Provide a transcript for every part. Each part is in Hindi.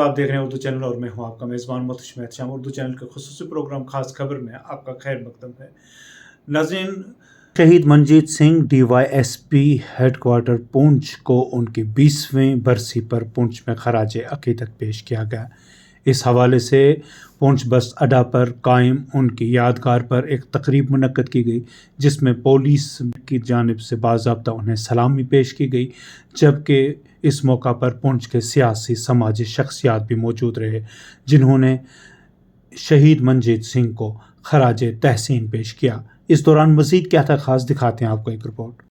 आप देख रहे हैं उर्दू चैनल और मैं हूं आपका मेज़बान मोहतशिम एहतशाम। उर्दू चैनल के खुसूसी प्रोग्राम खास खबर में आपका खैर मकदम है। नाज़रीन, शहीद मंजीत सिंह DYSP हेडक्वार्टर पुंछ को उनकी 20वीं बरसी पर पुंछ में खराज अकीदत पेश किया गया। इस हवाले से पुंछ बस अड्डा पर कायम उनकी यादगार पर एक तकरीब मुनक्कद की गई, जिसमें पुलिस की जानिब से बाज़ाब्ता उन्हें सलामी पेश की गई, जबकि इस मौका पर पुंछ के सियासी समाजी शख्सियात भी मौजूद रहे, जिन्होंने शहीद मंजीत सिंह को खराज तहसीन पेश किया। इस दौरान मज़ीद क्या था खास, दिखाते हैं आपको एक रिपोर्ट।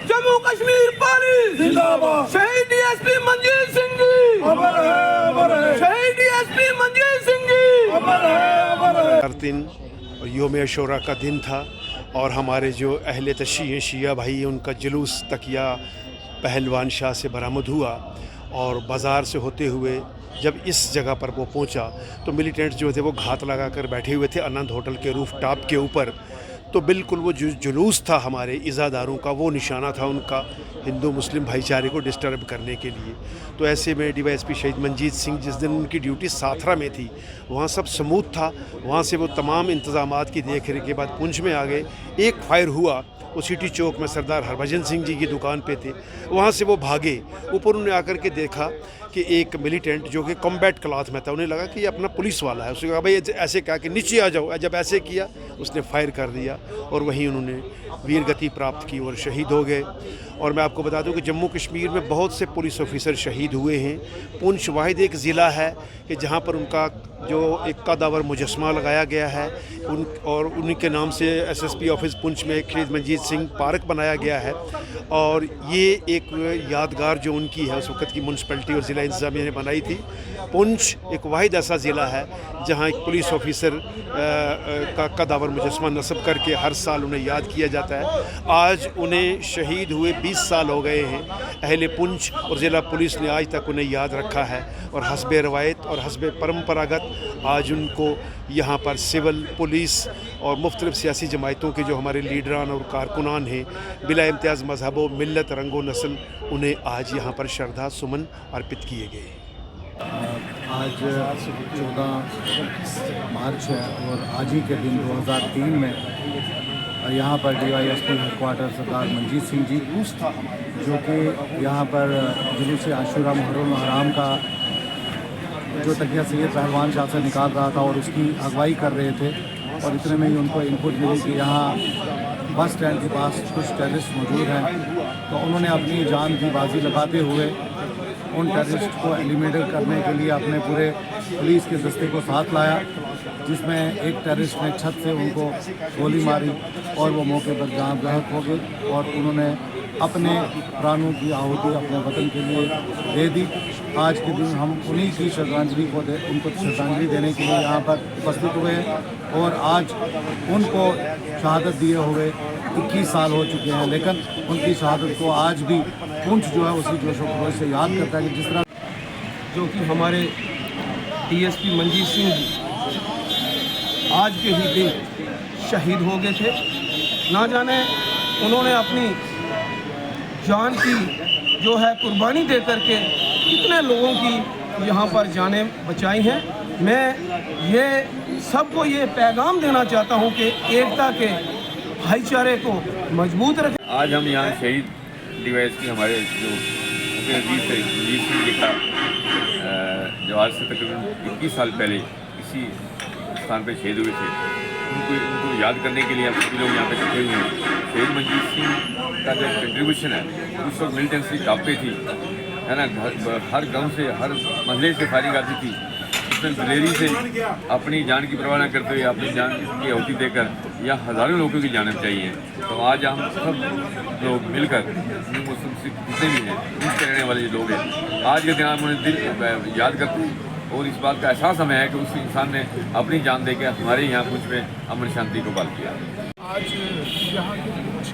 जम्मू कश्मीर पुलिस जिंदाबाद। शहीद DSP मंजीत सिंह जी अमर है, अमर है। शहीद DSP मंजीत सिंह जी अमर है, अमर है। हर दिन योम अशूरा का दिन था और हमारे जो अहले तशीह शिया भाई उनका जुलूस तकिया पहलवान शाह से बरामद हुआ और बाज़ार से होते हुए जब इस जगह पर वो पहुंचा तो मिलिटेंट्स जो थे वो घात लगा कर बैठे हुए थे आनंद होटल के रूफ टॉप के ऊपर। तो बिल्कुल वो जो जुलूस था हमारे इज़ादारों का, वो निशाना था उनका हिंदू मुस्लिम भाईचारे को डिस्टर्ब करने के लिए। तो ऐसे में DYSP शहीद मंजीत सिंह, जिस दिन उनकी ड्यूटी साथरा में थी, वहाँ सब स्मूथ था। वहाँ से वो तमाम इंतज़ामात की देख रेख के बाद पुंछ में आ गए। एक फायर हुआ, वो सिटी चौक में सरदार हरभजन सिंह जी की दुकान पे थे, वहाँ से वो भागे। ऊपर उन्होंने आकर के देखा कि एक मिलिटेंट जो कि कॉम्बैट क्लॉथ में था, उन्हें लगा कि ये अपना पुलिस वाला है। उसने कहा भाई ऐसे कहा कि नीचे आ जाओ। जब ऐसे किया उसने फायर कर दिया और वहीं उन्होंने वीर गति प्राप्त की और शहीद हो गए। और मैं आपको बता दूं कि जम्मू कश्मीर में बहुत से पुलिस ऑफिसर शहीद हुए हैं। पुंछ वाहिद एक ज़िला है कि जहां पर उनका जो एक कदावर मुजस्मा लगाया गया है और उन्हीं के नाम से SSP ऑफिस पुंछ में एक शहीद मंजीत सिंह पार्क बनाया गया है। और ये एक यादगार जो उनकी है उस वक़्त की म्यूनसिपैलिटी और ज़िला इंतज़ामिया ने बनाई थी। पुंछ एक वाहिद ऐसा ज़िला है जहाँ एक पुलिस ऑफिसर का कदावर मुजस्मा नस्ब करके हर साल उन्हें याद किया जाता है। आज उन्हें शहीद हुए 20 साल हो गए हैं। अहले पुंछ और ज़िला पुलिस ने आज तक उन्हें याद रखा है और हस्बे रवायत और हस्बे परंपरागत आज उनको यहाँ पर सिविल पुलिस और मुख्तलिफ सियासी जमायतों के जो हमारे लीडरान और कारकुनान हैं, बिला इम्तियाज़ मजहब व मिल्लत रंग व नस्ल, उन्हें आज यहाँ पर श्रद्धा सुमन अर्पित किए गए। आज 14 मार्च है और आज ही के दिन 2003 में यहाँ पर DYSP हेडक्वार्टर सरदार मंजीत सिंह जी, जो कि यहाँ पर जुलूस आशूरा मुहर्रम हराम का जो तकिया सैयद पहलवान शाह से निकाल रहा था और उसकी अगवाई कर रहे थे। और इतने में ही उनको इनपुट मिली कि यहाँ बस स्टैंड के पास कुछ टेररिस्ट मौजूद हैं। तो उन्होंने अपनी जान की बाजी लगाते हुए उन टेररिस्ट को एलिमिनेट करने के लिए अपने पूरे पुलिस के दस्ते को साथ लाया, जिसमें एक टेररिस्ट ने छत से उनको गोली मारी और वो मौके पर जान बहक हो गई और उन्होंने अपने प्राणों की आहुति अपने वतन के लिए दे दी। आज के दिन हम उन्हीं की उनको श्रद्धांजलि देने के लिए यहाँ पर उपस्थित हुए हैं और आज उनको शहादत दिए हुए 21 साल हो चुके हैं, लेकिन उनकी शहादत को आज भी पुंछ जो है उसी जोश व खरोश से याद करता है कि जिस तरह जो कि हमारे डीएसपी मंजीत सिंह जी आज के ही दिन शहीद हो गए थे। ना जाने उन्होंने अपनी जान की जो है कुर्बानी दे करके कितने लोगों की यहाँ पर जानें बचाई हैं। मैं ये सबको ये पैगाम देना चाहता हूँ कि एकता के भाईचारे को मजबूत रखें। आज हम यहाँ शहीद डीवाईएसपी हमारे जो मंजीत सिंह जी का जो आज से तकरीबन 21 साल पहले इसी स्थान पर शहीद हुए थे, उनको याद करने के लिए हम सभी लोग यहाँ पे इकट्ठे हुए हैं। शहीद मंजीत सिंह का जो कंट्रीब्यूशन है, उस वक्त मिलिटेंसी कांपे थी, है ना, हर गांव से हर महल्ले से फायरिंग आती थी। उसने दिलेरी से अपनी जान की परवाह न करते हुए अपनी जान की आहुति देकर यहाँ हज़ारों लोगों की जान बचाई है। तो आज हम सब लोग मिलकर मुस्लिम सिख जितने भी हैं, उसके रहने वाले जो लोग हैं, आज के दिन हम उन्हें दिल याद करते हैं और इस बात का एहसास हमें है कि उस इंसान ने अपनी जान देकर हमारे यहाँ कुछ में अमन शांति को बहाल किया। आज यहाँ के कुछ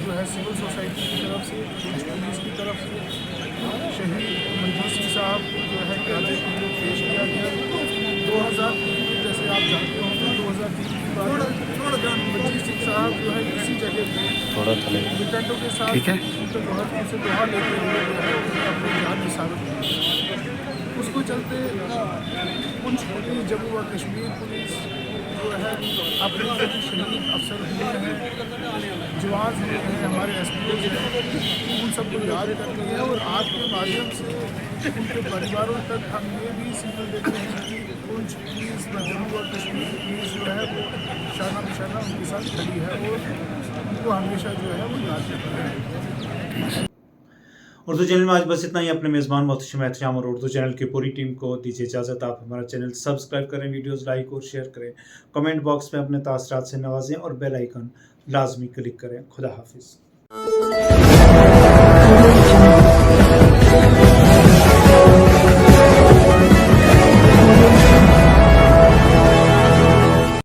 जो है सिविल सोसाइटी की तरफ से, कुछ पुलिस की तरफ से शहीद मंजीत सिंह साहब जो है कैदी के लिए पेश किया गया। 2003 में जैसे आप जानते होंगे 2003 की बात मंजीत सिंह साहब जो है इसी जगह पे मिलिटेंटों के साथ उनसे दोहा लेते हुए जो है अपनी जान निसारत की। उसको चलते पुंछ पुलिस, जम्मू व कश्मीर पुलिस जो है अपने शहीद अफसर हुए हैं, जवान हुए हैं, हमारे एसपी हैं, उन सबको याद करते हैं और आपके माध्यम से उनके परिवारों तक हम ये भी सिग्नल देते हैं कि पुंछ पुलिस व जम्मू व कश्मीर पुलिस जो है वो शाना निशाना उनके साथ खड़ी है और उनको हमेशा जो है वो याद करते हैं। उर्दू चैनल में आज बस इतना ही। अपने मेज़बान मोहतशिम एहतशाम और उर्दू चैनल की पूरी टीम को दीजिए इजाज़त। आप हमारा चैनल सब्सक्राइब करें, वीडियोस लाइक और शेयर करें, कमेंट बॉक्स में अपने तासरात से नवाजें और बेल आइकन लाजमी क्लिक करें। खुदा हाफिज़।